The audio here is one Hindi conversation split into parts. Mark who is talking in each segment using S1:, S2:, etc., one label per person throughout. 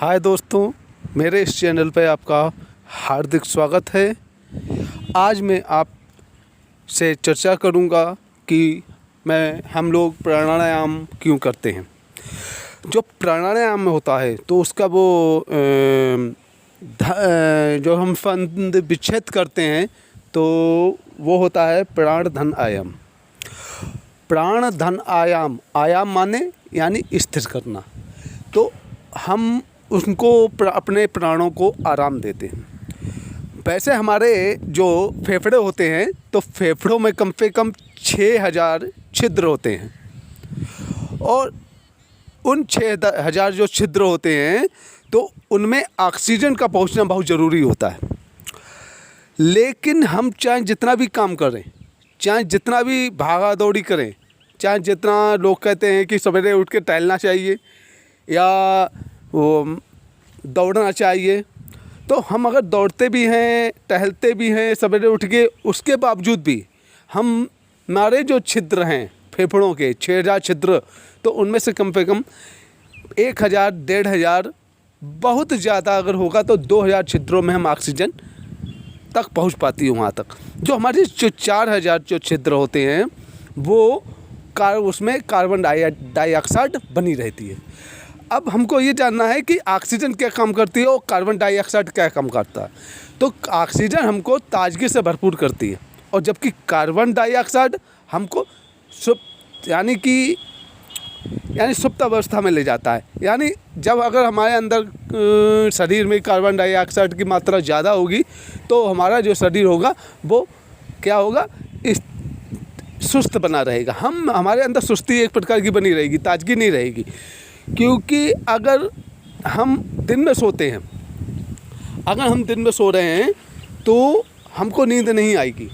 S1: हाय दोस्तों, मेरे इस चैनल पे आपका हार्दिक स्वागत है। आज मैं आप से चर्चा करूंगा कि हम लोग प्राणायाम क्यों करते हैं। जो प्राणायाम होता है तो उसका वो जो हम फंद विच्छेद करते हैं तो वो होता है प्राण धन आयाम। प्राण धन आयाम, आयाम माने यानी स्थिर करना। तो हम उनको अपने प्राणों को आराम देते हैं। वैसे हमारे जो फेफड़े होते हैं तो फेफड़ों में कम से कम 6000 छिद्र होते हैं और उन 6000 जो छिद्र होते हैं तो उनमें ऑक्सीजन का पहुंचना बहुत ज़रूरी होता है। लेकिन हम चाहे जितना भी काम करें, चाहे जितना भी भागा दौड़ी करें, चाहे जितना लोग कहते हैं कि सवेरे उठ के टहलना चाहिए या वो दौड़ना चाहिए, तो हम अगर दौड़ते भी हैं, टहलते भी हैं सवेरे उठ के, उसके बावजूद भी हमारे जो छिद्र हैं फेफड़ों के 6000 छिद्र, तो उनमें से कम 1000 1500, बहुत ज़्यादा अगर होगा तो 2000 छिद्रों में हम ऑक्सीजन तक पहुंच पाती है वहाँ तक। जो हमारे जो 4000 जो छिद्र होते हैं वो उसमें कार्बन डाइऑक्साइड बनी रहती है। अब हमको ये जानना है कि ऑक्सीजन क्या काम करती है और कार्बन डाइऑक्साइड क्या काम करता है। तो ऑक्सीजन हमको ताजगी से भरपूर करती है और जबकि कार्बन डाइऑक्साइड हमको सुप्त अवस्था में ले जाता है। यानी जब अगर हमारे अंदर शरीर में कार्बन डाइऑक्साइड की मात्रा ज़्यादा होगी तो हमारा जो शरीर होगा वो क्या होगा, सुस्त बना रहेगा। हमारे अंदर सुस्ती एक प्रकार की बनी रहेगी, ताजगी नहीं रहेगी। क्योंकि अगर हम दिन में सोते हैं, अगर हम दिन में सो रहे हैं तो हमको नींद नहीं आएगी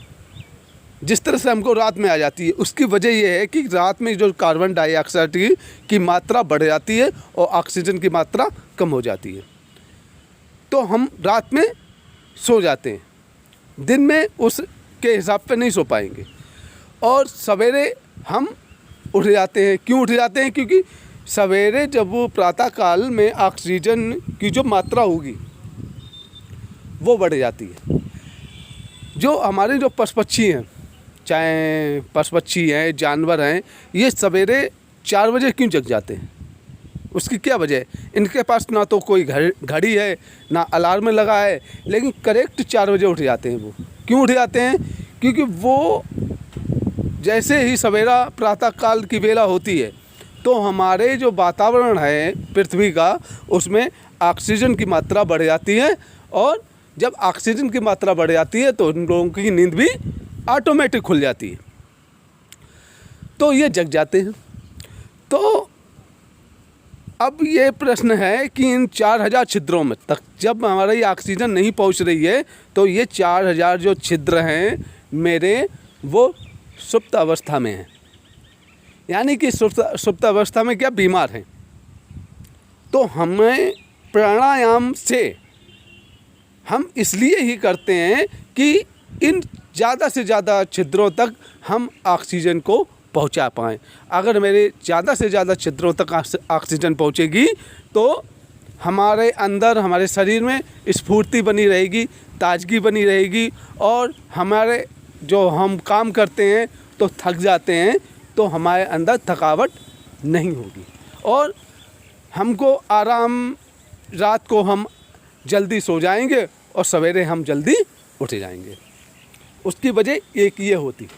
S1: जिस तरह से हमको रात में आ जाती है। उसकी वजह यह है कि रात में जो कार्बन डाइऑक्साइड की मात्रा बढ़ जाती है और ऑक्सीजन की मात्रा कम हो जाती है, तो हम रात में सो जाते हैं, दिन में उसके हिसाब पे नहीं सो पाएंगे और सवेरे हम उठ जाते हैं। क्यों उठ जाते हैं? क्योंकि सवेरे जब वो प्रातः काल में ऑक्सीजन की जो मात्रा होगी वो बढ़ जाती है। जो हमारे जो पशु पक्षी हैं, चाहे पशु पक्षी हैं, जानवर हैं, ये सवेरे 4 बजे क्यों जग जाते हैं? उसकी क्या वजह है? इनके पास ना तो कोई घड़ी है ना अलार्म लगा है, लेकिन करेक्ट 4 बजे उठ जाते हैं। वो क्यों उठ जाते हैं? क्योंकि वो जैसे ही सवेरा प्रातः काल की बेला होती है तो हमारे जो वातावरण है पृथ्वी का, उसमें ऑक्सीजन की मात्रा बढ़ जाती है और जब ऑक्सीजन की मात्रा बढ़ जाती है तो उन लोगों की नींद भी ऑटोमेटिक खुल जाती है, तो ये जग जाते हैं। तो अब ये प्रश्न है कि इन 4000 छिद्रों में तक जब हमारी ऑक्सीजन नहीं पहुंच रही है तो ये 4000 जो छिद्र हैं मेरे, वो सुप्त अवस्था में हैं। यानी कि सुप्त अवस्था में क्या बीमार हैं। तो हमें प्राणायाम से हम इसलिए ही करते हैं कि इन ज़्यादा से ज़्यादा छिद्रों तक हम ऑक्सीजन को पहुंचा पाएँ। अगर मेरे ज़्यादा से ज़्यादा छिद्रों तक ऑक्सीजन पहुंचेगी तो हमारे अंदर, हमारे शरीर में स्फूर्ति बनी रहेगी, ताजगी बनी रहेगी और हमारे जो हम काम करते हैं तो थक जाते हैं तो हमारे अंदर थकावट नहीं होगी और हमको आराम, रात को हम जल्दी सो जाएंगे और सवेरे हम जल्दी उठ जाएंगे। उसकी वजह एक ये होती।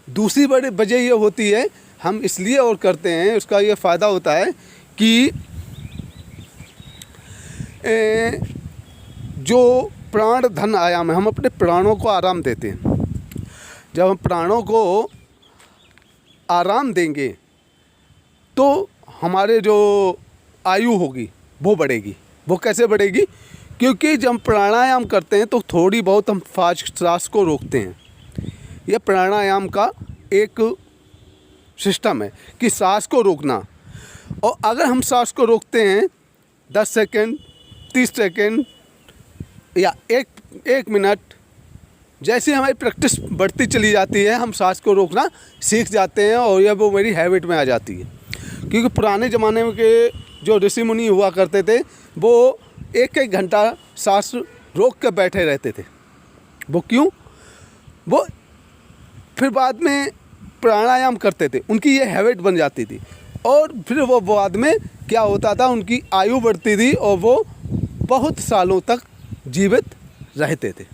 S1: दूसरी बड़ी वजह ये होती है, हम इसलिए और करते हैं, उसका ये फ़ायदा होता है कि जो प्राण धन आयाम है, हम अपने प्राणों को आराम देते हैं। जब हम प्राणों को आराम देंगे तो हमारे जो आयु होगी वो बढ़ेगी। वो कैसे बढ़ेगी? क्योंकि जब हम प्राणायाम करते हैं तो थोड़ी बहुत हम सांस को रोकते हैं। यह प्राणायाम का एक सिस्टम है कि सांस को रोकना। और अगर हम सांस को रोकते हैं 10 सेकंड, 30 सेकंड या एक मिनट, जैसे हमारी प्रैक्टिस बढ़ती चली जाती है हम सांस को रोकना सीख जाते हैं और यह वो मेरी हैबिट में आ जाती है। क्योंकि पुराने ज़माने में के जो ऋषि मुनि हुआ करते थे वो 1-1 घंटा सांस रोक के बैठे रहते थे। वो क्यों? वो फिर बाद में प्राणायाम करते थे, उनकी ये हैबिट बन जाती थी और फिर वो बाद में क्या होता था, उनकी आयु बढ़ती थी और वो बहुत सालों तक जीवित रहते थे।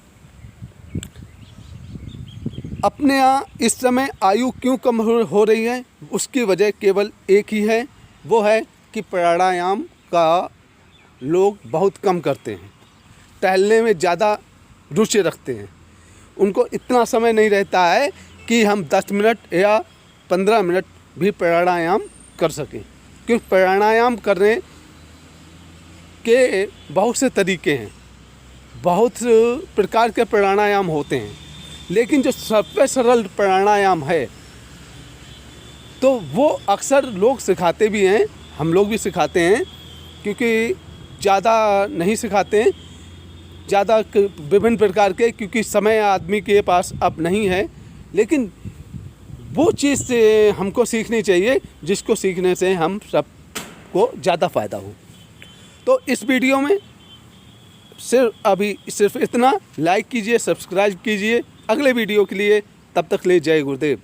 S1: अपने यहाँ इस समय आयु क्यों कम हो रही है, उसकी वजह केवल एक ही है, वो है कि प्राणायाम का लोग बहुत कम करते हैं, टहलने में ज़्यादा रुचि रखते हैं। उनको इतना समय नहीं रहता है कि हम 10 मिनट या 15 मिनट भी प्राणायाम कर सकें, क्योंकि प्राणायाम करने के बहुत से तरीके हैं, बहुत प्रकार के प्राणायाम होते हैं, लेकिन जो सबसे सरल प्राणायाम है तो वो अक्सर लोग सिखाते भी हैं, हम लोग भी सिखाते हैं, क्योंकि ज़्यादा नहीं सिखाते हैं, ज़्यादा विभिन्न प्रकार के, क्योंकि समय आदमी के पास अब नहीं है। लेकिन वो चीज़ से हमको सीखनी चाहिए जिसको सीखने से हम सबको ज़्यादा फ़ायदा हो। तो इस वीडियो में सिर्फ इतना। लाइक कीजिए, सब्सक्राइब कीजिए अगले वीडियो के लिए। तब तक ले जय गुरुदेव।